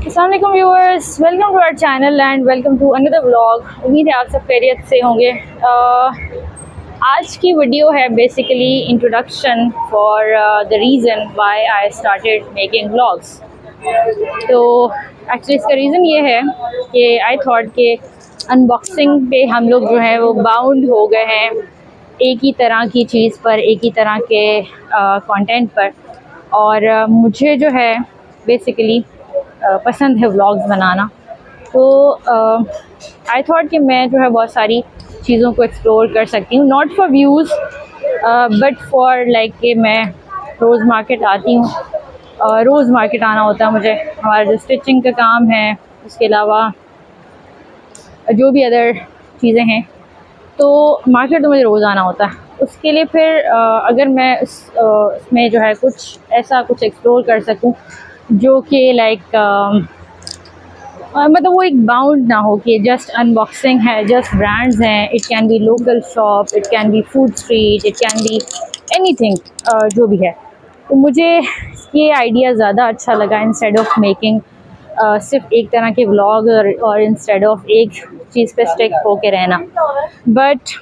अस्सलाम वालेकुम viewers, welcome to our channel and welcome to another vlog. उम्मीद है आप सब खैरियत से होंगे। आज की वीडियो है basically introduction for the reason why I started making vlogs. तो एक्चुअली इसका रीज़न ये है कि आई थॉट के अनबॉक्सिंग पे हम लोग जो है वो बाउंड हो गए हैं एक ही तरह की चीज़ पर, एक ही तरह के कंटेंट पर। और मुझे जो है बेसिकली पसंद है व्लॉग्स बनाना। तो आई थॉट कि मैं जो है बहुत सारी चीज़ों को एक्सप्लोर कर सकती हूँ, not for views but for like कि मैं रोज़ मार्केट आती हूँ। रोज़ मार्केट आना होता है मुझे, हमारा जो स्टिचिंग का काम है, उसके अलावा जो भी अदर चीज़ें हैं, तो मार्केट तो मुझे रोज़ आना होता है। उसके लिए फिर अगर मैं उसमें जो है कुछ ऐसा कुछ एक्सप्लोर कर सकूं जो कि लाइक मतलब वो एक बाउंड ना हो कि जस्ट अनबॉक्सिंग है, जस्ट ब्रांड्स हैं। It can be local shop, it can be food street, it can be anything, जो भी है। तो मुझे ये आइडिया ज़्यादा अच्छा लगा इंस्टेड ऑफ मेकिंग सिर्फ एक तरह के व्लॉग और इंस्टेड ऑफ एक चीज़ पे स्टिक होके रहना। बट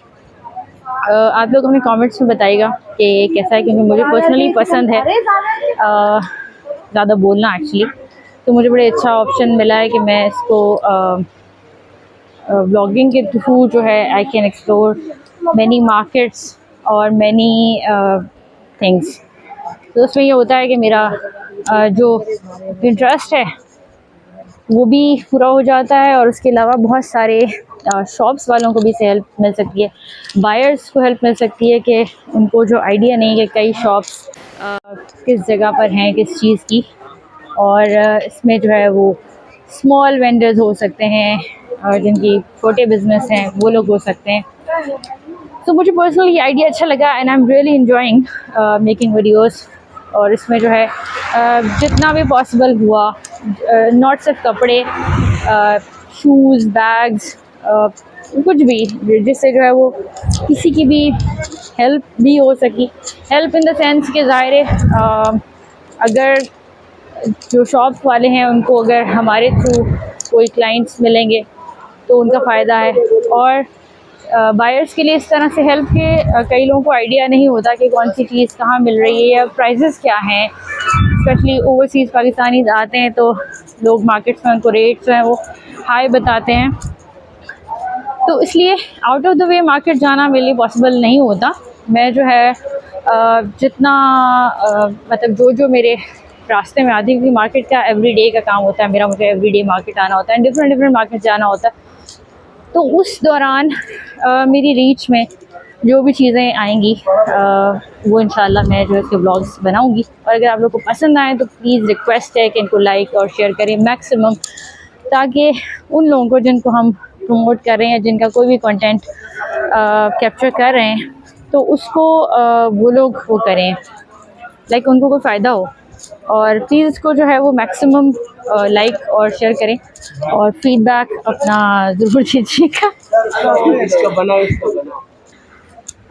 आप लोग हमें कमेंट्स में बताइएगा कि ये कैसा है, क्योंकि मुझे पर्सनली पसंद है ज़्यादा बोलना एक्चुअली। तो मुझे बड़े अच्छा ऑप्शन मिला है कि मैं इसको व्लॉगिंग के थ्रू जो है I can explore many markets और मैनी थिंग्स। तो उसमें ये होता है कि मेरा जो इंटरेस्ट है वो भी पूरा हो जाता है, और उसके अलावा बहुत सारे शॉप्स वालों को भी से हेल्प मिल सकती है, बायर्स को हेल्प मिल सकती है कि उनको जो आइडिया नहीं है कि कई शॉप्स किस जगह पर हैं किस चीज़ की। और इसमें जो है वो स्मॉल वेंडर्स हो सकते हैं और जिनकी छोटे बिजनेस हैं वो लोग हो सकते हैं। तो मुझे पर्सनली आइडिया अच्छा लगा and I am really enjoying making videos. और इसमें जो है जितना भी पॉसिबल हुआ, नॉट सिर्फ कपड़े, शूज़, बैग्स, कुछ भी जिससे जो है वो किसी की भी हेल्प भी हो सकी। हेल्प इन द सेंस के ज़ाहिर है अगर जो शॉप वाले हैं उनको अगर हमारे थ्रू कोई क्लाइंट्स मिलेंगे तो उनका फ़ायदा है। और बायर्स के लिए इस तरह से हेल्प के कई लोगों को आइडिया नहीं होता कि कौन सी चीज़ कहाँ मिल रही है या प्राइसेस क्या हैं। स्पेशली ओवरसीज़ पाकिस्तानीज़ आते हैं तो लोग मार्केट्स में उनको रेट्स हैं वो हाई बताते हैं। तो इसलिए out of the way market जाना मेरे लिए पॉसिबल नहीं होता। मैं जो है जितना मतलब जो मेरे रास्ते में आती है, क्योंकि मार्केट का एवरीडे का काम होता है मेरा, मुझे एवरीडे मार्केट आना होता है, डिफरेंट मार्केट जाना होता है। तो उस दौरान मेरी रीच में जो भी चीज़ें आएंगी वो इंशाल्लाह मैं जो है इसके ब्लॉग्स बनाऊंगी। और अगर आप लोग को पसंद आए तो प्लीज़ रिक्वेस्ट है कि इनको लाइक और शेयर करें मैक्सिमम, ताकि उन लोगों को जिनको हम प्रमोट कर रहे हैं, जिनका कोई भी कंटेंट कैप्चर कर रहे हैं, तो उसको वो लोग वो करें, लाइक उनको कोई फ़ायदा हो। और प्लीज़ इसको जो है वो मैक्सिमम लाइक और शेयर करें और फीडबैक अपना ज़रूर दीजिएगा।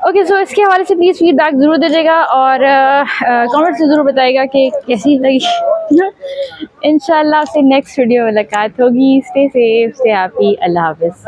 ओके, सो इसके हवाले से प्लीज़ फीडबैक ज़रूर दीजिएगा और कमेंट्स में ज़रूर बताइएगा कि कैसी लगी। इंशाल्लाह से नेक्स्ट वीडियो में मुलाकात होगी। स्टे सेफ, स्टे हैप्पी, अल्लाह हाफ़िज़।